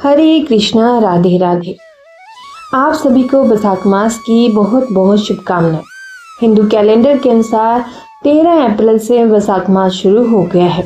हरे कृष्णा, राधे राधे। आप सभी को वैशाख मास की बहुत बहुत शुभकामनाएं। हिंदू कैलेंडर के अनुसार 13 अप्रैल से वैशाख मास शुरू हो गया है।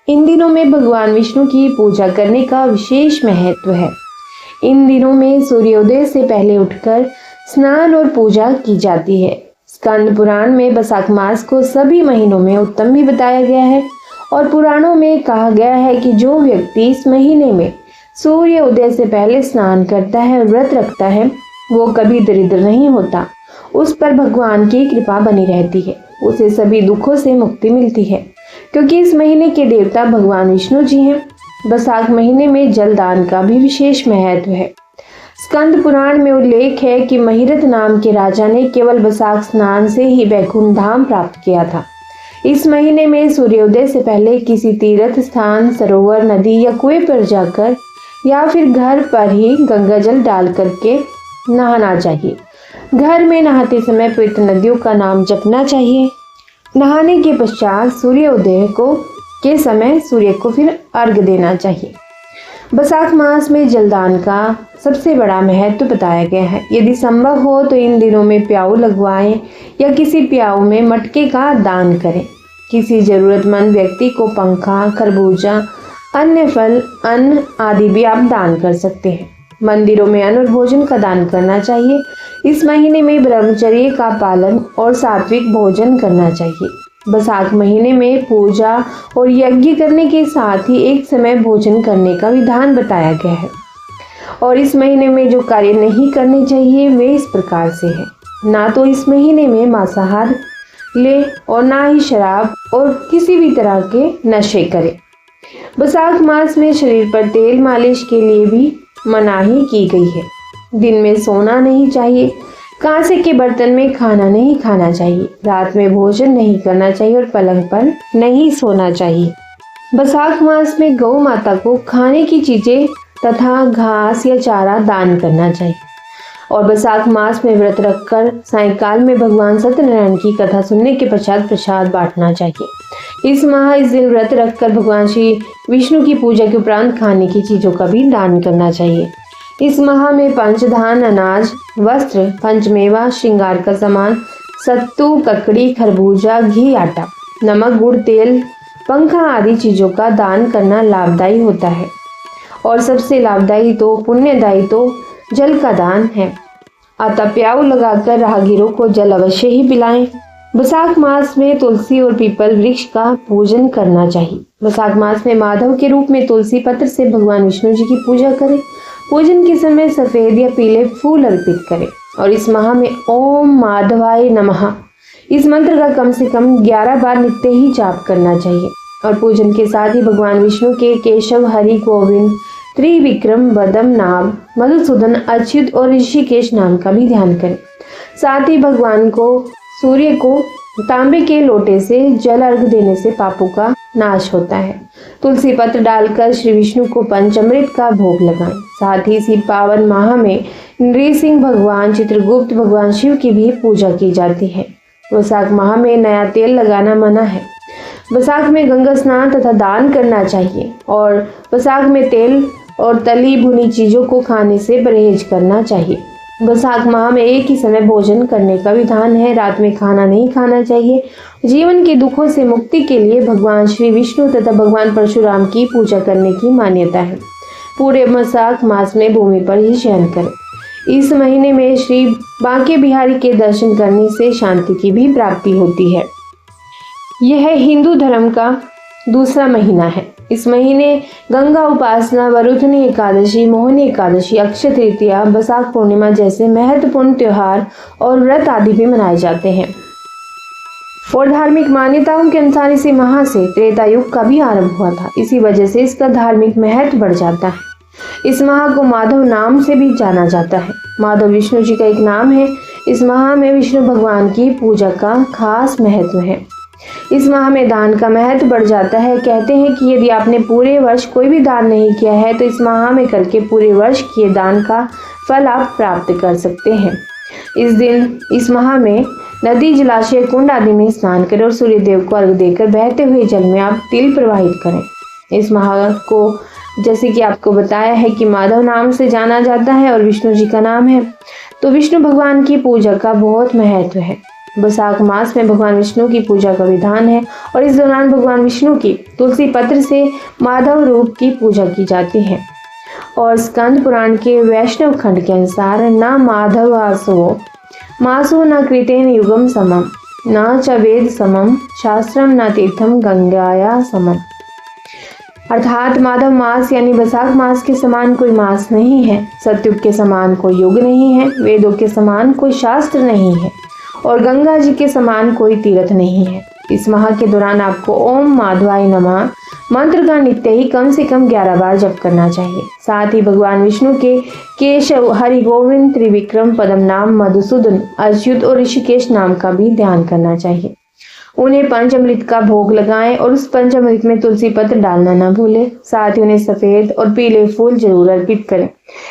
इन दिनों में भगवान विष्णु की पूजा करने का विशेष महत्व है। इन दिनों में सूर्योदय से पहले उठकर स्नान और पूजा की जाती है। स्कंद पुराण में वैशाख मास को सभी महीनों में उत्तम भी बताया गया है और पुराणों में कहा गया है कि जो व्यक्ति इस महीने में सूर्य उदय से पहले स्नान करता है, व्रत रखता है, वो कभी दरिद्र नहीं होता। उस पर भगवान की कृपा बनी रहती है, उसे सभी दुखों से मुक्ति मिलती है, क्योंकि इस महीने के देवता भगवान विष्णु जी हैं। वैशाख महीने में जल दान का भी विशेष महत्व है। स्कंद पुराण में उल्लेख है कि महिरथ नाम के राजा ने केवल वैशाख स्नान से ही वैकुंठ धाम प्राप्त किया था। इस महीने में सूर्योदय से पहले किसी तीर्थ स्थान, सरोवर, नदी या कुएं पर जाकर या फिर घर पर ही गंगा जल डाल करके नहाना चाहिए। घर में नहाते समय पवित्र नदियों का नाम जपना चाहिए। नहाने के पश्चात सूर्योदय के समय सूर्य को फिर अर्घ्य देना चाहिए। वैशाख मास में जलदान का सबसे बड़ा महत्व बताया गया है। यदि संभव हो तो इन दिनों में प्याऊ लगवाएं या किसी प्याऊ में मटके का दान करें। किसी जरूरतमंद व्यक्ति को पंखा, खरबूजा, अन्य फल, अन्न आदि भी आप दान कर सकते हैं। मंदिरों में अन्न और भोजन का दान करना चाहिए। इस महीने में ब्रह्मचर्य का पालन और सात्विक भोजन करना चाहिए। वैशाख महीने में पूजा और यज्ञ करने के साथ ही एक समय भोजन करने का विधान बताया गया है। और इस महीने में जो कार्य नहीं करने चाहिए वे इस प्रकार से हैं। ना तो इस महीने में मांसाहार ले और ना ही शराब और किसी भी तरह के नशे करें। वैशाख मास में शरीर पर तेल मालिश के लिए भी मनाही की गई है। दिन में सोना नहीं चाहिए। कांसे के बर्तन में खाना नहीं खाना चाहिए। रात में भोजन नहीं करना चाहिए और पलंग पर नहीं सोना चाहिए। वैशाख मास में गौ माता को खाने की चीजें तथा घास या चारा दान करना चाहिए। और वैशाख मास में व्रत रखकर सायंकाल में भगवान सत्यनारायण की कथा सुनने के पश्चात प्रसाद बांटना चाहिए। इस दिन व्रत रखकर भगवान श्री विष्णु की पूजा के उपरांत खाने की चीजों का भी दान करना चाहिए। इस माह में पंचधान, अनाज, वस्त्र, पंचमेवा, श्रृंगार का सामान, सत्तू, ककड़ी, खरबूजा, घी, आटा, नमक, गुड़, तेल, पंखा आदि चीजों का दान करना लाभदायी होता है। और सबसे लाभदायी तो पुण्यदायी तो जल का दान है। अतः प्याऊ लगाकर राहगीरों को जल अवश्य ही पिलाएं। वैशाख मास में तुलसी और पीपल वृक्ष का पूजन करना चाहिए। वैशाख मास में माधव के रूप में तुलसी पत्र से भगवान विष्णु जी की पूजा करें। पूजन के समय सफेद या पीले फूल अर्पित करें। और इस माह में ओम माधवाय नमः इस मंत्र का कम से कम 11 बार नित्य ही जाप करना चाहिए। और पूजन के साथ ही भगवान विष्णु के केशव, हरि, गोविंद, त्रिविक्रम, वदम, नाभ, मधुसूदन, अच्युत और ऋषिकेश नाम का भी ध्यान करें। साथ ही भगवान को सूर्य को तांबे के लोटे से जल अर्घ देने से पापों का नाश होता है। तुलसी पत्र डालकर श्री विष्णु को पंचामृत का भोग लगाएं। साथ ही इसी पावन माह में नृसिंह भगवान, चित्रगुप्त भगवान शिव की भी पूजा की जाती है। वैशाख माह में नया तेल लगाना मना है। वैशाख में गंगा स्नान तथा दान करना चाहिए। और वैशाख में तेल और तली भुनी चीजों को खाने से परहेज करना चाहिए। वैशाख माह में एक ही समय भोजन करने का विधान है। रात में खाना नहीं खाना चाहिए। जीवन के दुखों से मुक्ति के लिए भगवान श्री विष्णु तथा भगवान परशुराम की पूजा करने की मान्यता है। पूरे वैशाख मास में भूमि पर ही शयन करें। इस महीने में श्री बांके बिहारी के दर्शन करने से शांति की भी प्राप्ति होती है। यह हिंदू धर्म का दूसरा महीना है। इस महीने गंगा उपासना, वरुथनी एकादशी, मोहिनी एकादशी, अक्षय तृतीया, वैशाख पूर्णिमा जैसे महत्वपूर्ण त्योहार और व्रत आदि भी मनाए जाते हैं। और धार्मिक मान्यताओं के अनुसार इसी माह से त्रेता युग का भी आरंभ हुआ था। इसी वजह से इसका धार्मिक महत्व बढ़ जाता है। इस माह को माधव नाम से भी जाना जाता है। माधव विष्णु जी का एक नाम है। इस माह में विष्णु भगवान की पूजा का खास महत्व है। इस माह में दान का महत्व बढ़ जाता है। कहते हैं कि यदि आपने पूरे वर्ष कोई भी दान नहीं किया है तो इस माह में करके पूरे वर्ष किए दान का फल आप प्राप्त कर सकते हैं। इस माह में नदी, जलाशय, कुंड आदि में स्नान करें और सूर्य देव को अर्घ्य देकर बहते हुए जल में आप तिल प्रवाहित करें। इस माह को जैसे कि आपको बताया है कि माधव नाम से जाना जाता है और विष्णु जी का नाम है, तो विष्णु भगवान की पूजा का बहुत महत्व है। वैशाख मास में भगवान विष्णु की पूजा का विधान है और इस दौरान भगवान विष्णु की तुलसी पत्र से माधव रूप की पूजा की जाती है। और स्कंद पुराण के वैष्णव खंड के अनुसार न माधव आसो मासो न कृतेन युगम समम न च वेद समम शास्त्रम न तीर्थम गंगाया समम। अर्थात माधव मास यानी वैशाख मास के समान कोई मास नहीं है, सतयुग के समान कोई युग नहीं है, वेदों के समान कोई शास्त्र नहीं है और गंगा जी के समान कोई तीर्थ नहीं है। इस माह के दौरान आपको ओम माधवाय नमः मंत्र का नित्य ही कम से कम 11 बार जप करना चाहिए। साथ ही भगवान विष्णु के केशव, हरि गोविंद, त्रिविक्रम, पद्म नाम, मधुसूदन, अच्युत और ऋषिकेश नाम का भी ध्यान करना चाहिए। उन्हें पंचामृत का भोग लगाएं और उस पंचामृत में तुलसी पत्र डालना ना भूलें। साथ ही उन्हें सफेद और पीले फूल जरूर अर्पित करें।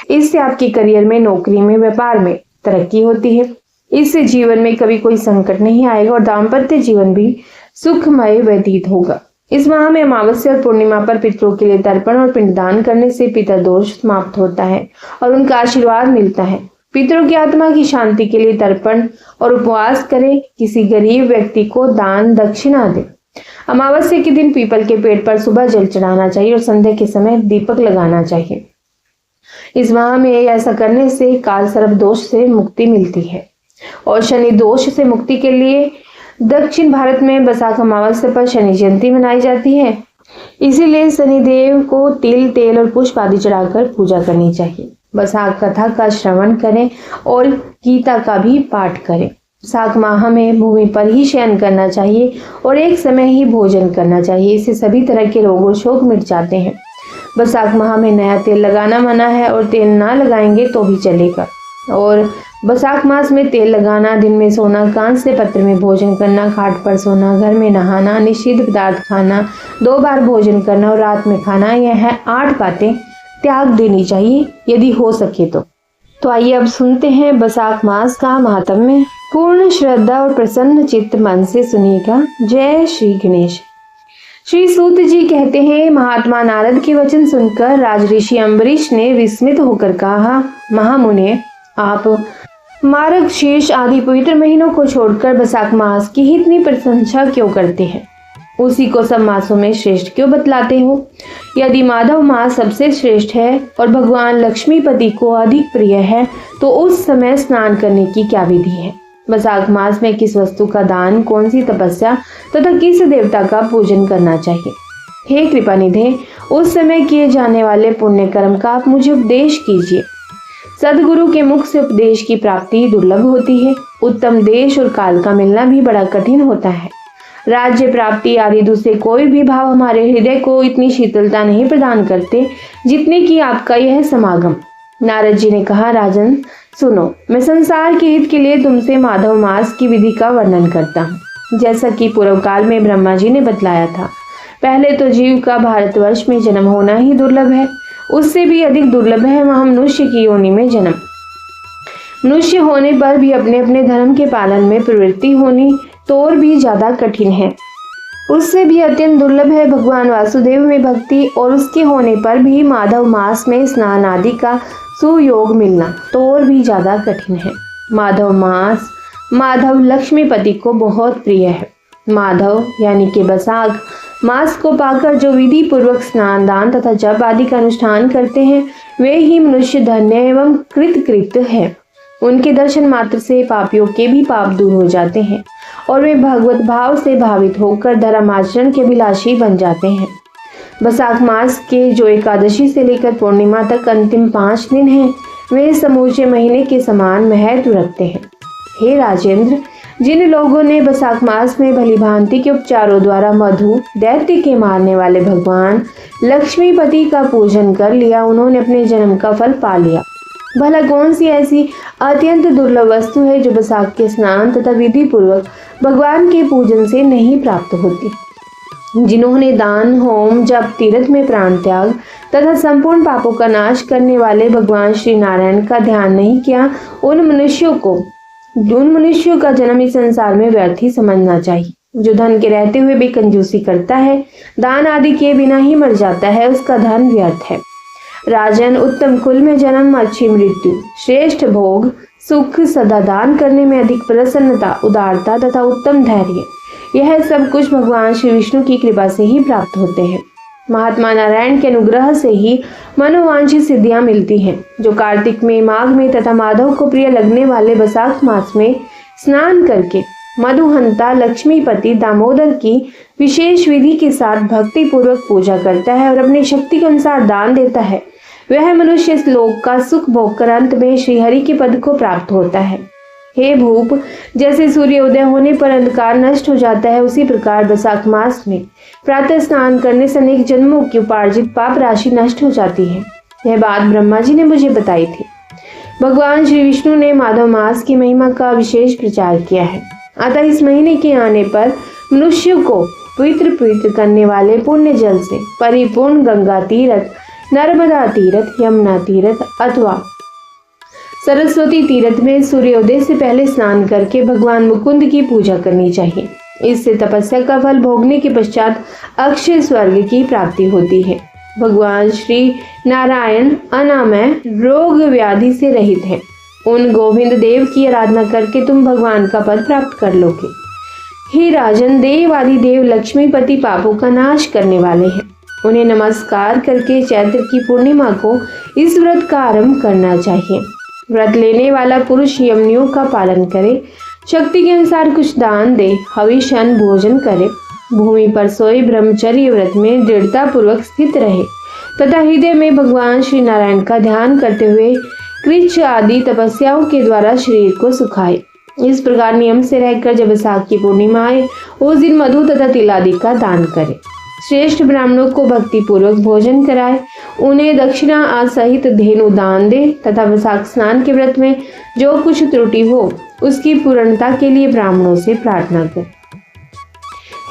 इससे आपके करियर में, नौकरी में, व्यापार में तरक्की होती है। इससे जीवन में कभी कोई संकट नहीं आएगा और दाम्पत्य जीवन भी सुखमय व्यतीत होगा। इस माह में अमावस्या और पूर्णिमा पर पितरों के लिए तर्पण और पिंडदान करने से पितर दोष समाप्त होता है और उनका आशीर्वाद मिलता है। पितरों की आत्मा की शांति के लिए तर्पण और उपवास करें। किसी गरीब व्यक्ति को दान दक्षिणा दें। अमावस्या के दिन पीपल के पेड़ पर सुबह जल चढ़ाना चाहिए और संध्या के समय दीपक लगाना चाहिए। इस माह में ऐसा करने से काल सर्प दोष से मुक्ति मिलती है और शनि दोष से मुक्ति के लिए दक्षिण भारत में वैशाख अमावस्या पर शनि जयंती मनाई जाती है। इसीलिए शनिदेव को तिल, तेल और पुष्प आदि चढ़ाकर पूजा करनी चाहिए। वैशाख कथा का श्रवण करें और गीता का भी पाठ करें। वैशाख माह में भूमि पर ही शयन करना चाहिए और एक समय ही भोजन करना चाहिए। इससे सभी तरह के रोग और शोक मिट जाते हैं। वैशाख माह में नया तेल लगाना मना है और तेल ना लगाएंगे तो भी चलेगा। और वैशाख मास में तेल लगाना, दिन में सोना, कांस्य पत्र में भोजन करना, खाट पर सोना, घर में नहाना, निषिद्ध पदार्थ खाना, 2 बार भोजन करना और रात में खाना, यह 8 बातें त्याग देनी चाहिए यदि हो सके तो आइए अब सुनते हैं वैशाख मास का महात्म्य। पूर्ण श्रद्धा और प्रसन्न चित्त मन से सुनिएगा। जय श्री गणेश। श्री सूत जी कहते हैं, महात्मा नारद के वचन सुनकर राजऋषि अम्बरीश ने विस्मित होकर कहा, महामुने, आप मार्गशीर्ष आदि पवित्र महीनों को छोड़कर वैशाख मास की ही इतनी प्रशंसा क्यों करते हैं? उसी को सब मासों में श्रेष्ठ क्यों बतलाते हो? यदि माधव मास सबसे श्रेष्ठ है और भगवान लक्ष्मीपति को अधिक प्रिय है तो उस समय स्नान करने की क्या विधि है? वैशाख मास में किस वस्तु का दान, कौन सी तपस्या तथा किस देवता का पूजन करना चाहिए? हे कृपानिधे, उस समय किए जाने वाले पुण्य कर्म का आप मुझे उपदेश कीजिए। सदगुरु के मुख से उपदेश की प्राप्ति दुर्लभ होती है। उत्तम देश और काल का मिलना भी बड़ा कठिन होता है। राज्य प्राप्ति आदि दूसरे कोई भी भाव हमारे हृदय को इतनी शीतलता नहीं प्रदान करते जितने कि आपका यह समागम। नारद जी ने कहा, राजन सुनो, मैं संसार के हित के लिए तुमसे माधव मास की विधि का वर्णन करता हूँ। जैसा कि पूर्व काल में ब्रह्मा जी ने बतलाया था, पहले तो जीव का भारतवर्ष में जन्म होना ही दुर्लभ है। उससे भी अधिक दुर्लभ है वह मनुष्य की योनि में जन्म। मनुष्य होने पर भी अपने अपने धर्म के पालन में प्रवृत्ति होनी तो और भी ज्यादा कठिन है। उससे भी अत्यंत दुर्लभ है भगवान वासुदेव में भक्ति और उसके होने पर भी माधव मास में स्नान आदि का सुयोग मिलना तो और भी ज्यादा कठिन है। माधव मास माधव लक्ष्मीपति को बहुत प्रिय है। माधव यानी कि वैशाख मास को पाकर जो विधि पूर्वक स्नान, दान तथा जप आदि का अनुष्ठान करते हैं वे ही मनुष्य धन्य एवं कृत है। उनके दर्शन मात्र से पापियों के भी पाप दूर हो जाते हैं और वे भगवत भाव से भावित होकर धर्माचरण के अभिलाषी बन जाते हैं। वैशाख मास के जो एकादशी से लेकर पूर्णिमा तक अंतिम 5 दिन हैं, वे समूचे महीने के समान महत्व रखते हैं। हे राजेंद्र, जिन लोगों ने वैशाख मास में भली भांति के उपचारों द्वारा मधु दैत्य के मारने वाले भगवान लक्ष्मीपति का पूजन कर लिया, उन्होंने अपने जन्म का फल पा लिया। भला कौन सी ऐसी अत्यंत दुर्लभ वस्तु है जो वैशाख के स्नान तथा विधि पूर्वक भगवान के पूजन से नहीं प्राप्त होती? जिन्होंने दान, होम, जप, तीर्थ में प्राण त्याग तथा संपूर्ण पापों का नाश करने वाले भगवान श्री नारायण का ध्यान नहीं किया, उन मनुष्यों का जन्म इस संसार में व्यर्थ ही समझना चाहिए। जो धन के रहते हुए भी कंजूसी करता है, दान आदि किए बिना ही मर जाता है, उसका धन व्यर्थ है। राजन, उत्तम कुल में जन्म, अच्छी मृत्यु, श्रेष्ठ भोग, सुख, सदा दान करने में अधिक प्रसन्नता, उदारता तथा उत्तम धैर्य, यह सब कुछ भगवान श्री विष्णु की कृपा से ही प्राप्त होते हैं। महात्मा नारायण के अनुग्रह से ही मनोवांछित सिद्धियां मिलती हैं। जो कार्तिक में, माघ में तथा माधव को प्रिय लगने वाले वैशाख मास में स्नान करके मधुहंता लक्ष्मीपति दामोदर की विशेष विधि के साथ भक्ति पूर्वक पूजा करता है और अपनी शक्ति के अनुसार दान देता है, वह मनुष्य इस लोक का सुख भोग कर अंत में श्रीहरि के पद को प्राप्त होता है। हे भूप, जैसे सूर्य उदय होने पर अंधकार नष्ट हो जाता है, उसी प्रकार वैशाख मास में प्रातः स्नान करने से अनेक जन्मों की उपार्जित पाप राशि नष्ट हो जाती है। यह बात ब्रह्मा जी ने मुझे बताई थी। भगवान श्री विष्णु ने माधव मास की महिमा का विशेष प्रचार किया है। अतः इस महीने के आने पर मनुष्य को पवित्र करने वाले पुण्य जल से परिपूर्ण गंगा तीर्थ, नर्मदा तीर्थ, यमुना तीर्थ अथवा सरस्वती तीर्थ में सूर्योदय से पहले स्नान करके भगवान मुकुंद की पूजा करनी चाहिए। इससे तपस्या का फल भोगने के पश्चात अक्षय स्वर्ग की प्राप्ति होती है। भगवान श्री नारायण अनामय, रोग व्याधि से रहित है। उन गोविंद देव की आराधना करके तुम भगवान का पद प्राप्त कर लोगे। हे राजन, देव आदि देव लक्ष्मीपति पापों का नाश करने वाले हैं। उन्हें नमस्कार करके चैत्र की पूर्णिमा को इस व्रत का आरंभ करना चाहिए। व्रत लेने वाला पुरुष यमनियों का पालन करे, शक्ति के अनुसार कुछ दान दे, हविष्य अन्न भोजन करे, भूमि पर सोए ब्रह्मचर्य व्रत में दृढ़ता पूर्वक स्थित रहे तथा हृदय में भगवान श्री नारायण का ध्यान करते हुए कृच्छ आदि तपस्याओं के द्वारा शरीर को सुखाए। इस प्रकार नियम से रहकर जब वैशाख की पूर्णिमा आए, उस दिन मधु तथा तिल आदि का दान करे। श्रेष्ठ ब्राह्मणों को भक्ति पूर्वक भोजन कराए, उन्हें दक्षिणा आदि सहित धेनु दान दे तथा वैशाख स्नान के व्रत में जो कुछ त्रुटि हो उसकी पूर्णता के लिए ब्राह्मणों से प्रार्थना कर।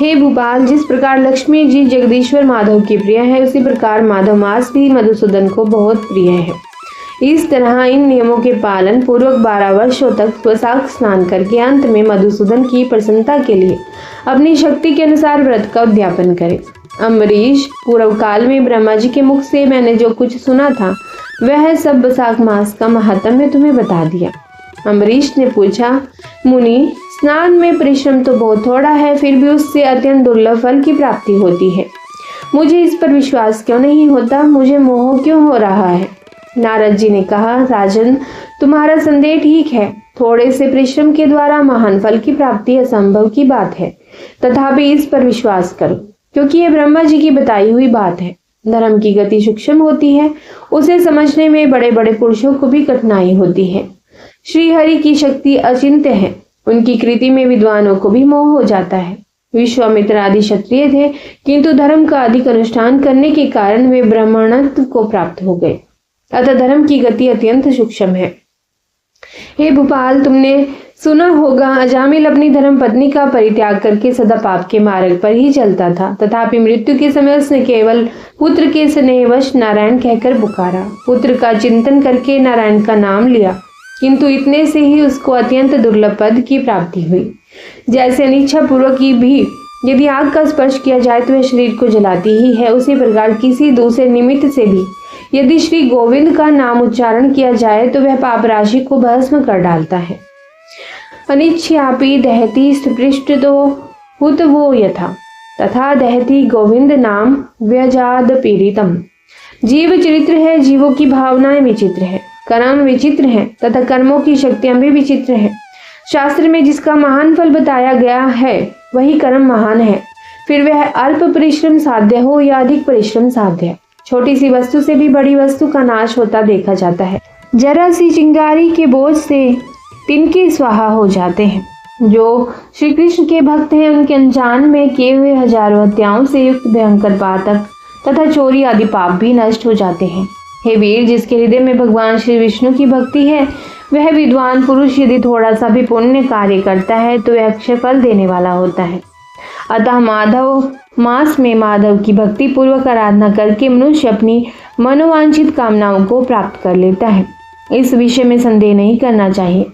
हे भूपाल, जिस प्रकार लक्ष्मी जी जगदीश्वर माधव की प्रिय है, उसी प्रकार माधव मास भी मधुसूदन को बहुत प्रिय है। इस तरह इन नियमों के पालन पूर्वक 12 वर्षों तक वैशाख स्नान करके अंत में मधुसूदन की प्रसन्नता के लिए अपनी शक्ति के अनुसार व्रत का उद्यापन करें। अम्बरीश, पूर्व काल में ब्रह्मा जी के मुख से मैंने जो कुछ सुना था वह सब वैशाख मास का महात्म्य तुम्हें बता दिया। अम्बरीश ने पूछा, मुनि, स्नान में परिश्रम तो बहुत थोड़ा है, फिर भी उससे अत्यंत दुर्लभ फल की प्राप्ति होती है। मुझे इस पर विश्वास क्यों नहीं होता? मुझे मोह क्यों हो रहा है? नारद जी ने कहा, राजन, तुम्हारा संदेह ठीक है। थोड़े से परिश्रम के द्वारा महान फल की प्राप्ति असंभव की बात है, तथापि इस पर विश्वास करो, क्योंकि यह ब्रह्मा जी की बताई हुई बात है। धर्म की गति सूक्ष्म होती है, उसे समझने में बड़े बड़े पुरुषों को भी कठिनाई होती है। श्री हरि की शक्ति अचिंत्य है, उनकी कृति में विद्वानों को भी मोह हो जाता है। विश्वामित्र आदि क्षत्रिय थे, किंतु धर्म का अधिक अनुष्ठान करने के कारण वे ब्राह्मणत्व को प्राप्त हो गए। अतः धर्म की गति अत्यंत सूक्ष्म है। हे भूपाल, तुमने सुना होगा, अजामिल अपनी धर्म पत्नी का परित्याग करके सदा पाप के मार्ग पर ही चलता था, तथापि मृत्यु के समय उसने केवल पुत्र के स्नेहवश नारायण कहकर पुकारा। पुत्र का चिंतन करके नारायण का नाम लिया, किंतु इतने से ही उसको अत्यंत दुर्लभ पद की प्राप्ति हुई। जैसे अनिच्छा पूर्वक की भी यदि आग का स्पर्श किया जाए तो वह शरीर को जलाती ही है, उसी प्रकार किसी दूसरे निमित्त से भी यदि श्री गोविंद का नाम उच्चारण किया जाए तो वह पाप राशि को भस्म कर डालता है। अनिच्छयापि दहति स्पृष्ट तो हुत वो यथा, तथा दहति गोविंद नाम व्यजाद पीड़ितम। जीव चरित्र है, जीवों की भावनाएं विचित्र है, कर्म विचित्र है तथा कर्मों की शक्तियां भी विचित्र है। शास्त्र में जिसका महान फल बताया गया है वही कर्म महान है, फिर वह अल्प परिश्रम साध्य हो या अधिक परिश्रम साध्य। छोटी सी वस्तु से भी बड़ी वस्तु का नाश होता देखा जाता है। जरा सी चिंगारी के बोझ से तिनके स्वाहा हो जाते हैं। जो श्री कृष्ण के भक्त हैं, उनके अनजान में किए हुए हजारों हत्याओं से युक्त भयंकर पातक तथा चोरी आदि पाप भी नष्ट हो जाते हैं। हे वीर, जिसके हृदय में भगवान श्री विष्णु की भक्ति है, वह विद्वान पुरुष यदि थोड़ा सा भी पुण्य कार्य करता है तो वह अक्षय फल देने वाला होता है। अतः माधव मास में माधव की भक्ति पूर्वक आराधना करके मनुष्य अपनी मनोवांछित कामनाओं को प्राप्त कर लेता है। इस विषय में संदेह नहीं करना चाहिए।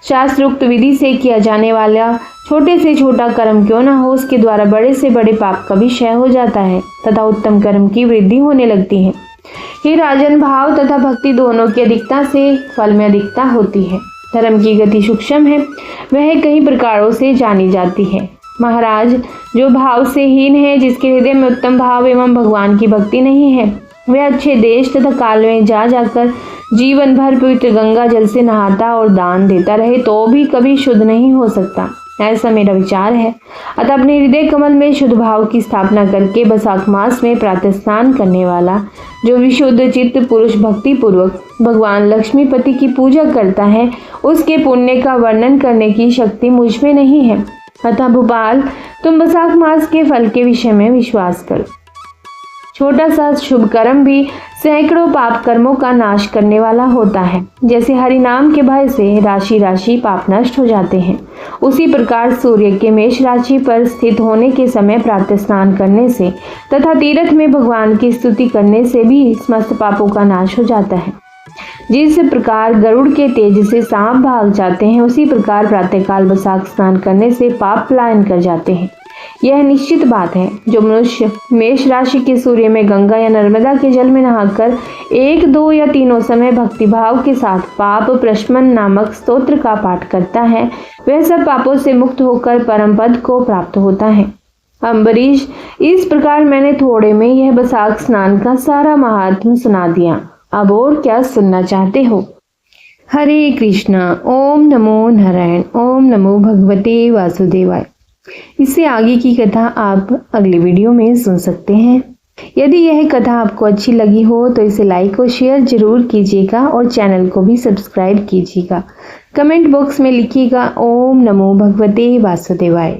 शास्त्रोक्त विधि से किया जाने वाला छोटे से छोटा कर्म क्यों न हो, उसके द्वारा बड़े से बड़े पाप का भी क्षय हो जाता है तथा उत्तम कर्म की वृद्धि होने लगती है। हे राजन, भाव तथा भक्ति दोनों की अधिकता से फल में अधिकता होती है। धर्म की गति सूक्ष्म है, वह कई प्रकारों से जानी जाती है। महाराज, जो भाव से हीन है, जिसके हृदय में उत्तम भाव एवं भगवान की भक्ति नहीं है, वह अच्छे देश तथा काल में जा जाकर जीवन भर पवित्र गंगा जल से नहाता और दान देता रहे तो भी कभी शुद्ध नहीं हो सकता, ऐसा मेरा विचार है। अतः अपने हृदय कमल में शुद्ध भाव की स्थापना करके वैशाख मास में प्रातः स्नान करने वाला जो विशुद्ध चित्त पुरुष भक्ति पूर्वक भगवान लक्ष्मीपति की पूजा करता है, उसके पुण्य का वर्णन करने की शक्ति मुझ में नहीं है। अतः भोपाल, तुम वैशाख मास के फल के विषय में विश्वास करो। छोटा सा शुभ कर्म भी सैकड़ों पाप कर्मों का नाश करने वाला होता है। जैसे हरि नाम के भय से राशि राशि पाप नष्ट हो जाते हैं, उसी प्रकार सूर्य के मेष राशि पर स्थित होने के समय प्रातः स्नान करने से तथा तीर्थ में भगवान की स्तुति करने से भी समस्त पापों का नाश हो जाता है। जिस प्रकार गरुड़ के तेज से सांप भाग जाते हैं, उसी प्रकार प्रातःकाल वैशाख स्नान करने से पाप पलायन कर जाते हैं। यह निश्चित बात है। जो मनुष्य मेष राशि के सूर्य में गंगा या नर्मदा के जल में नहाकर 1, 2 या तीनों समय भक्ति भाव के साथ पाप प्रशमन नामक स्तोत्र का पाठ करता है, वह सब पापों से मुक्त होकर परम पद को प्राप्त होता है। अम्बरीश, इस प्रकार मैंने थोड़े में यह वैशाख स्नान का सारा महात्म सुना दिया। अब और क्या सुनना चाहते हो? हरे कृष्णा। ओम नमो नारायण। ओम नमो भगवते वासुदेवाय। इससे आगे की कथा आप अगली वीडियो में सुन सकते हैं। यदि यह कथा आपको अच्छी लगी हो तो इसे लाइक और शेयर जरूर कीजिएगा और चैनल को भी सब्सक्राइब कीजिएगा। कमेंट बॉक्स में लिखिएगा ओम नमो भगवते वासुदेवाय।